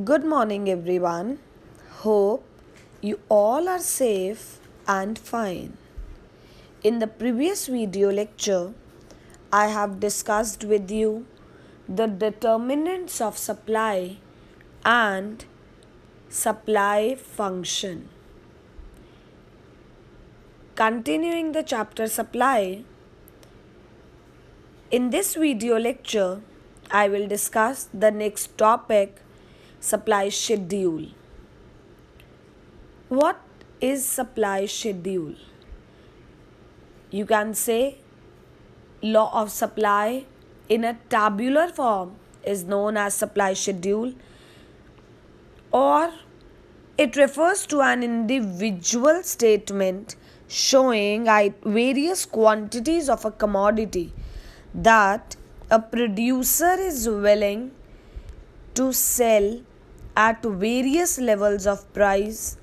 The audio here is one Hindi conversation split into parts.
Good morning, everyone. Hope you all are safe and fine. In the previous video lecture, I have discussed with you the determinants of supply and supply function. Continuing the chapter supply, in this video lecture, I will discuss the next topic, supply schedule. What is supply schedule? You can say law of supply in a tabular form is known as supply schedule, or it refers to an individual statement showing various quantities of a commodity that a producer is willing to sell at various levels of price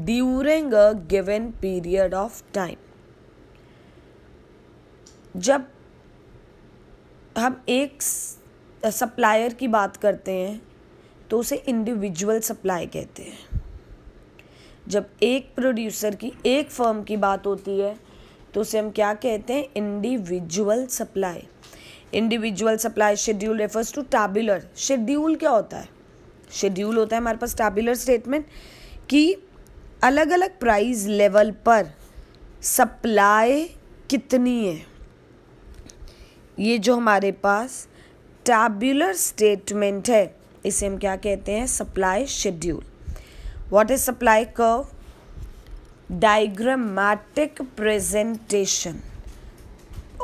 during a given period of time. जब हम एक सप्लायर की बात करते हैं तो उसे इंडिविजुअल सप्लाई कहते हैं. जब एक प्रोड्यूसर की एक फर्म की बात होती है तो उसे हम क्या कहते हैं? Individual supply. Individual supply schedule refers to tabular. Schedule क्या होता है? शेड्यूल होता है हमारे पास टैबुलर स्टेटमेंट कि अलग अलग प्राइस लेवल पर सप्लाई कितनी है. ये जो हमारे पास टैबुलर स्टेटमेंट है इसे हम क्या कहते हैं? Supply schedule. What is supply curve? Diagrammatic presentation,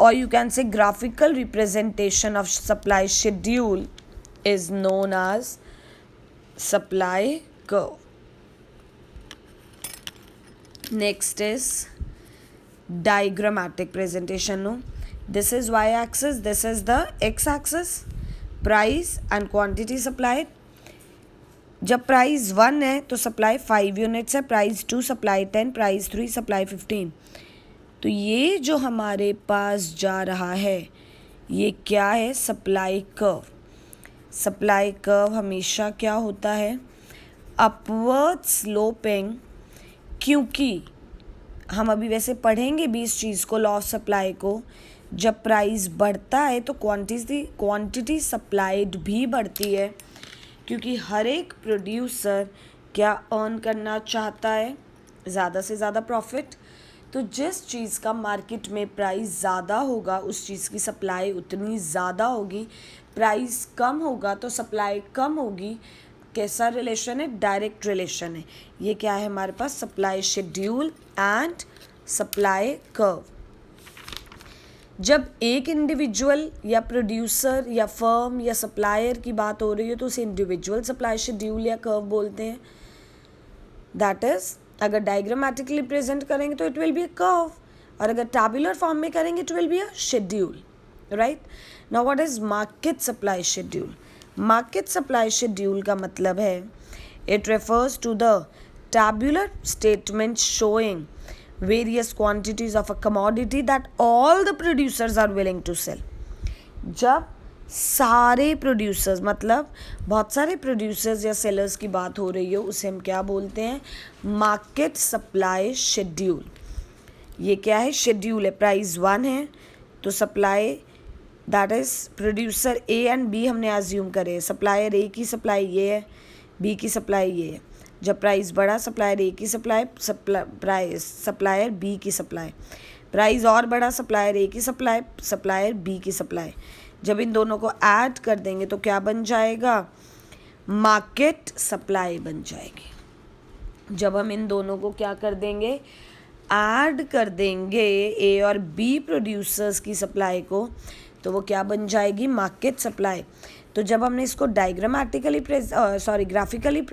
or you can say graphical representation of supply schedule is known as supply curve. Next is diagrammatic presentation. No, this is y-axis, this is the x-axis, price and quantity supplied. जब प्राइस 1 है तो सप्लाई 5 यूनिट्स है, प्राइस 2 सप्लाई 10, प्राइस 3 सप्लाई 15. तो ये जो हमारे पास जा रहा है ये क्या है? Supply curve. सप्लाई कर्व हमेशा क्या होता है? Upward sloping. क्योंकि हम अभी वैसे पढ़ेंगे भी इस चीज़ को, लॉ ऑफ सप्लाई को. जब प्राइस बढ़ता है तो क्वांटिटी सप्लाइड भी बढ़ती है, क्योंकि हर एक प्रोड्यूसर क्या अर्न करना चाहता है? ज़्यादा से ज़्यादा प्रॉफिट. तो जिस चीज़ का मार्केट में प्राइस ज़्यादा होगा उस चीज़ की सप्लाई उतनी ज़्यादा होगी. प्राइस कम होगा तो सप्लाई कम होगी. कैसा रिलेशन है? डायरेक्ट रिलेशन है. ये क्या है हमारे पास? Supply schedule and supply curve. जब एक इंडिविजुअल या प्रोड्यूसर या फर्म या सप्लायर की बात हो रही है तो उसे इंडिविजुअल सप्लाई शेड्यूल या कर्व बोलते हैं. दैट इज, अगर डायग्रामेटिकली प्रेजेंट करेंगे तो it will be a curve, और अगर टैबुलर फॉर्म में करेंगे it will be a schedule. Right. Now what is market supply schedule? Market supply schedule का मतलब है it refers to the tabular statement showing various quantities of a commodity that all the producers are willing to sell. जब सारे प्रोड्यूसर्स, मतलब बहुत सारे प्रोड्यूसर्स या सेलर्स की बात हो रही हो उसे हम क्या बोलते हैं? Market supply schedule. ये क्या है? शेड्यूल है. प्राइस 1 है तो supply, that is producer A and B हमने अज्यूम करे. सप्लायर ए की सप्लाई ये है, बी की सप्लाई ये है. जब प्राइस बढ़ा सप्लायर ए की सप्लायर बी की सप्लाई. प्राइस और बढ़ा सप्लायर ए की सप्लायर बी की सप्लाई. जब इन दोनों को ऐड कर देंगे तो क्या बन जाएगा? मार्केट सप्लाई बन जाएगी. जब हम इन दोनों को क्या कर देंगे? ऐड कर देंगे ए और बी प्रोड्यूसर्स की सप्लाई को, तो वो क्या बन जाएगी? Market supply. तो जब हमने इसको ग्राफिकली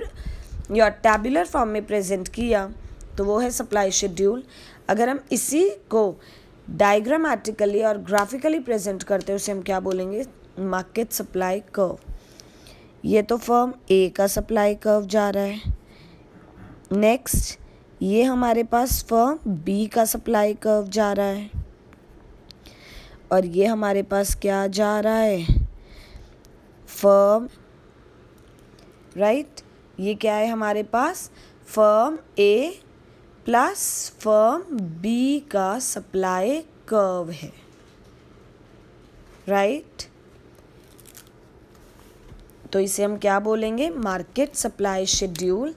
या टैबुलर फॉर्म में प्रेजेंट किया तो वो है सप्लाई शेड्यूल. अगर हम इसी को डायग्रामेटिकली और ग्राफिकली प्रेजेंट करते हैं उसे हम क्या बोलेंगे? Market supply curve. ये तो फर्म ए का सप्लाई कर्व जा रहा है. नेक्स्ट ये हमारे पास फर्म बी का सप्लाई कर्व जा रहा है. और ये हमारे पास क्या जा रहा है, फर्म राइट। ये क्या है हमारे पास, firm A plus firm B का सप्लाई कर्व है, राइट। तो इसे हम क्या बोलेंगे, market supply schedule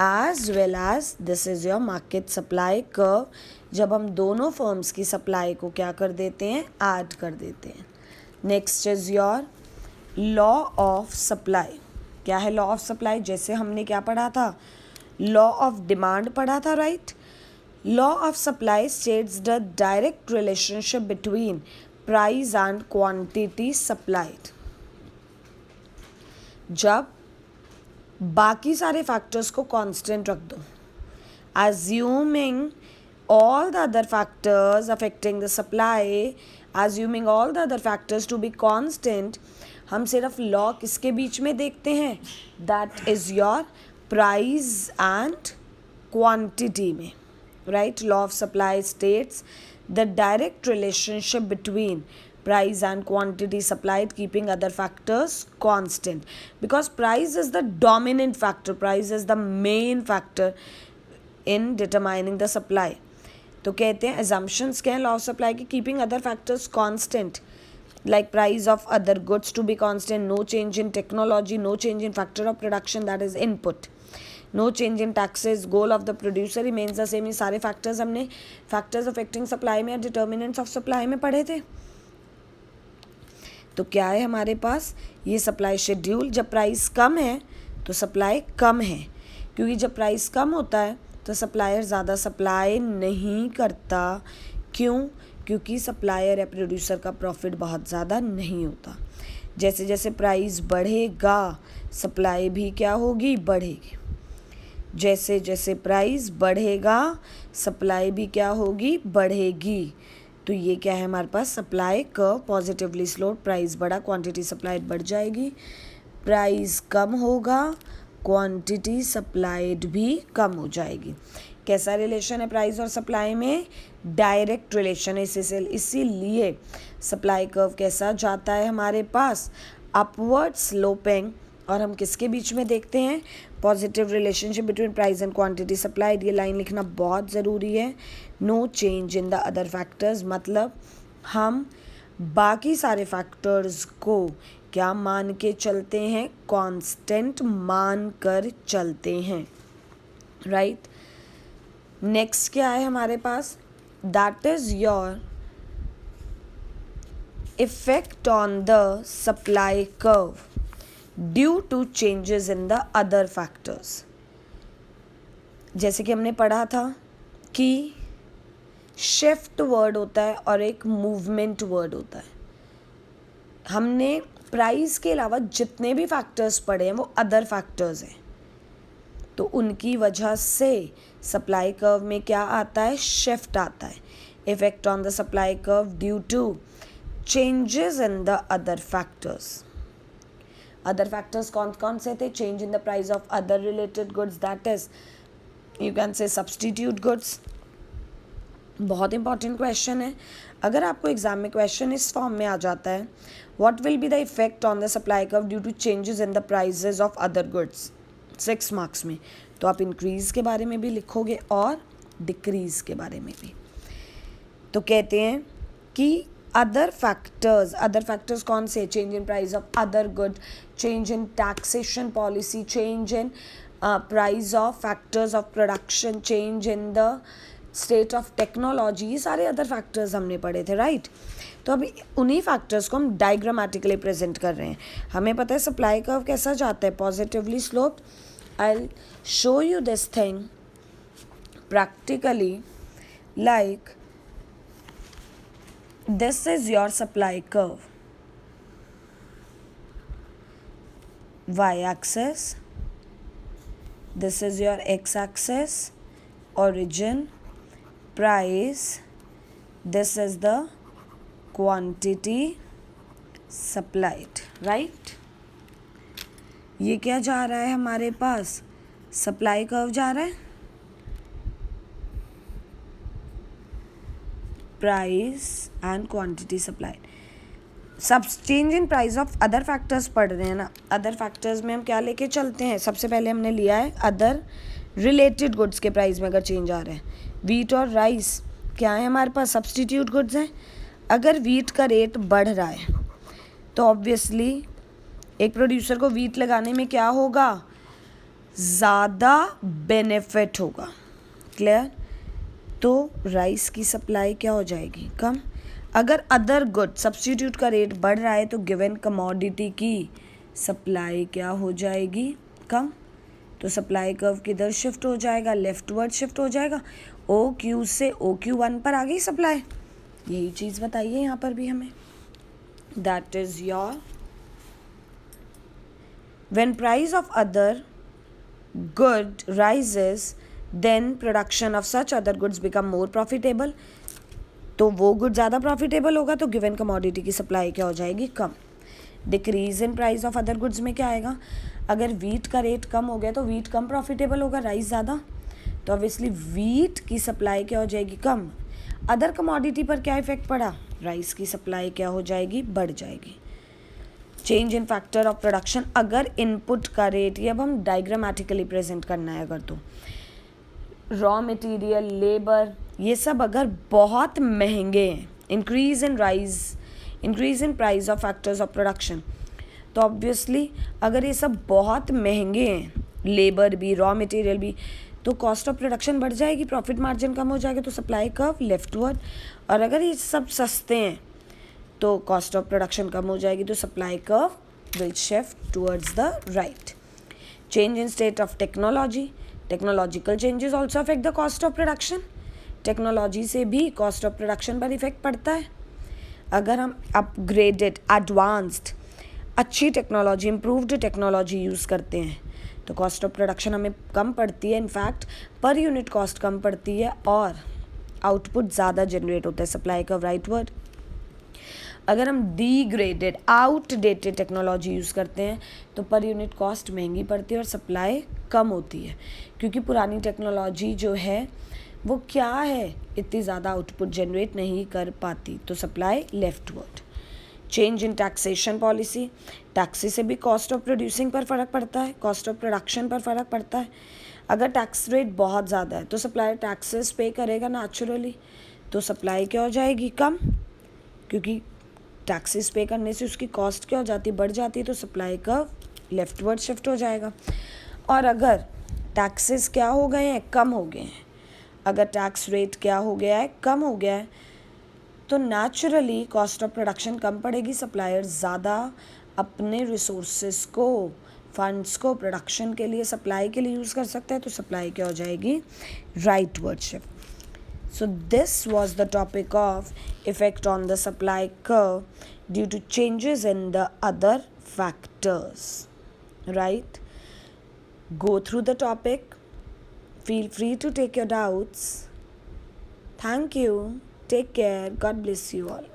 as well as this is your market supply curve, जब हम दोनों फर्म्स की सप्लाई को क्या कर देते हैं, ऐड कर देते हैं। Next is your law of supply. क्या है लॉ ऑफ सप्लाई, जैसे हमने क्या पढ़ा था, लॉ ऑफ डिमांड पढ़ा था, right. Law of supply states the direct relationship between price and quantity supplied. जब बाकी सारे फैक्टर्स को कांस्टेंट रख दो, assuming all the other factors affecting the supply, assuming all the other factors to be constant, हम सिर्फ लॉ किसके बीच में देखते हैं, that is your price and quantity में, right. Law of supply states the direct relationship between price and quantity supplied, keeping other factors constant, because price is the dominant factor, price is the main factor in determining the supply. तो कहते हैं assumptions क्या है law of supply की, keeping other factors constant, like price of other goods to be constant, no change in technology, no change in factor of production, that is input, no change in taxes, goal of the producer remains the same। ये सारे factors हमने factors affecting supply में, determinants of supply में पढ़े थे। तो क्या है हमारे पास, ये सप्लाई शेड्यूल, जब प्राइस कम है तो सप्लाई कम है, क्योंकि जब प्राइस कम होता है तो सप्लायर ज़्यादा सप्लाई नहीं करता। क्यों, क्योंकि सप्लायर या प्रोड्यूसर का प्रॉफिट बहुत ज़्यादा नहीं होता। जैसे जैसे प्राइस बढ़ेगा सप्लाई भी क्या होगी, बढ़ेगी। जैसे जैसे प्राइस बढ़ेगा सप्लाई भी क्या होगी, बढ़ेगी। तो ये क्या है हमारे पास, supply curve positively slope, price बढ़ा क्वांटिटी सप्लाइड बढ़ जाएगी, प्राइस कम होगा क्वांटिटी सप्लाइड भी कम हो जाएगी। कैसा रिलेशन है प्राइस और सप्लाई में, डायरेक्ट रिलेशन है, इसीलिए सप्लाई कर्व कैसा जाता है हमारे पास, अपवर्ड स्लोपिंग। और हम किसके बीच में देखते हैं, positive relationship between price and quantity supplied. ये लाइन लिखना बहुत ज़रूरी है। No change in the other factors, मतलब हम बाकी सारे फैक्टर्स को क्या मान के चलते हैं, कांस्टेंट मान कर चलते हैं, राइट। नेक्स्ट क्या है हमारे पास, that is your effect on the supply curve due to changes in the other factors. जैसे कि हमने पढ़ा था कि शिफ्ट वर्ड होता है और एक मूवमेंट वर्ड होता है। हमने प्राइस के अलावा जितने भी फैक्टर्स पढ़े हैं वो अदर फैक्टर्स हैं, तो उनकी वजह से सप्लाई कर्व में क्या आता है, शिफ्ट आता है। Effect on the supply curve due to changes in the other factors. Other factors कौन कौन से थे, change in the price of other related goods, that is you can say substitute goods. बहुत इंपॉर्टेंट क्वेश्चन है। अगर आपको एग्जाम में क्वेश्चन इस फॉर्म में आ जाता है, what will be the effect on the supply curve due to changes in the prices of other goods, 6 marks में, तो आप इंक्रीज के बारे में भी लिखोगे और डिक्रीज के बारे में भी। तो कहते हैं कि अदर फैक्टर्स कौन से, change in price of other good, change in taxation policy, change in price of factors of production, change in the state of technology, ये सारे अदर फैक्टर्स हमने पढ़े थे, राइट। तो अभी उन्हीं फैक्टर्स को हम डायग्रामेटिकली प्रेजेंट कर रहे हैं। हमें पता है सप्लाई कर्व कैसा जाता है, positively sloped. I will show you this thing practically, like this is your supply curve, y-axis, this is your x-axis, origin, price, this is the quantity supplied, right। ये क्या जा रहा है हमारे पास, सप्लाई कर्व जा रहा है, प्राइस एंड क्वांटिटी सप्लाइड। सब change in price of other factors पढ़ रहे हैं ना. अदर फैक्टर्स में हम क्या लेके चलते हैं. सबसे पहले हमने लिया है अदर रिलेटेड गुड्स के प्राइस में अगर चेंज आ रहा है. वीट और राइस क्या है हमारे पास, सब्सटीट्यूट गुड्स हैं. अगर वीट का रेट बढ़ रहा है तो ऑब्वियसली एक प्रोड्यूसर को वीट लगाने में क्या होगा, ज़्यादा बेनिफिट होगा. क्लियर. तो राइस की सप्लाई क्या हो जाएगी, कम. अगर अदर गुड सब्स्टिट्यूट का रेट बढ़ रहा है तो गिवन कमोडिटी की सप्लाई क्या हो जाएगी, कम. तो सप्लाई कर्व किधर शिफ्ट हो जाएगा, लेफ्टवर्ड शिफ्ट हो जाएगा. ओ क्यू से ओ क्यू 1 पर आ गई सप्लाई. यही चीज़ बताइए यहाँ पर भी हमें. That is your when price of other good rises then production of such other goods become more profitable. तो वो गुड ज़्यादा प्रॉफिटेबल होगा तो गिवन कमोडिटी की सप्लाई क्या हो जाएगी, कम. Decrease in price of other goods में क्या आएगा, अगर वीट का रेट कम हो गया तो वीट कम प्रॉफिटेबल होगा, राइस ज़्यादा. तो ऑब्वियसली वीट की सप्लाई क्या हो जाएगी, कम. अदर कमोडिटी पर क्या इफेक्ट पड़ा, राइस की सप्लाई क्या हो जाएगी, बढ़ जाएगी. Change in factor of production, अगर इनपुट का रेट, ये अब हम डायग्रामेटिकली प्रेजेंट करना है अगर तो रॉ मटेरियल, लेबर, ये सब अगर बहुत महंगे हैं, increase in price of factors of production, तो ऑब्वियसली अगर ये सब बहुत महंगे हैं, लेबर भी रॉ मटेरियल भी, तो कॉस्ट ऑफ प्रोडक्शन बढ़ जाएगी, प्रॉफिट मार्जिन कम हो जाएगा, तो सप्लाई कर्व लेफ्टवर्ड. और अगर ये सब सस्ते हैं तो कॉस्ट ऑफ प्रोडक्शन कम हो जाएगी, तो supply curve will shift towards the right. Change in state of technology, technological changes also affect the cost of production. Technology से भी कॉस्ट ऑफ प्रोडक्शन पर इफेक्ट पड़ता है. अगर हम अपग्रेडेड, एडवांस्ड, अच्छी टेक्नोलॉजी, इम्प्रूव्ड टेक्नोलॉजी यूज़ करते हैं तो कॉस्ट ऑफ प्रोडक्शन हमें कम पड़ती है. इनफैक्ट पर यूनिट कॉस्ट कम पड़ती है और आउटपुट ज़्यादा जनरेट होता है, सप्लाई का राइटवर्ड. अगर हम डिग्रेडेड, आउटडेटेड टेक्नोलॉजी यूज़ करते हैं तो पर यूनिट कॉस्ट महंगी पड़ती है और सप्लाई कम होती है, क्योंकि पुरानी टेक्नोलॉजी जो है वो क्या है, इतनी ज़्यादा आउटपुट जनरेट नहीं कर पाती, तो supply leftward. Change in taxation policy, taxes से भी कॉस्ट ऑफ प्रोड्यूसिंग पर फ़र्क पड़ता है, कॉस्ट ऑफ प्रोडक्शन पर फ़र्क पड़ता है. अगर टैक्स रेट बहुत ज़्यादा है तो सप्लायर टैक्सेस पे करेगा नेचुरली, तो सप्लाई क्या हो जाएगी, कम, क्योंकि टैक्सेस पे करने से उसकी कॉस्ट क्या हो जाती है, बढ़ जाती है, तो सप्लाई का लेफ्टवर्ड शिफ्ट हो जाएगा. और अगर टैक्सेस क्या हो गए हैं, कम हो गए हैं, अगर टैक्स रेट क्या हो गया है, कम हो गया है, तो नेचुरली कॉस्ट ऑफ प्रोडक्शन कम पड़ेगी, सप्लायर ज़्यादा अपने रिसोर्सेज को, फंड्स को प्रोडक्शन के लिए, सप्लाई के लिए यूज़ कर सकता है, तो सप्लाई क्या हो जाएगी, rightward shift. So this was the topic of effect on the supply curve due to changes in the other factors. Right? Go through the topic. Feel free to take your doubts. Thank you. Take care. God bless you all.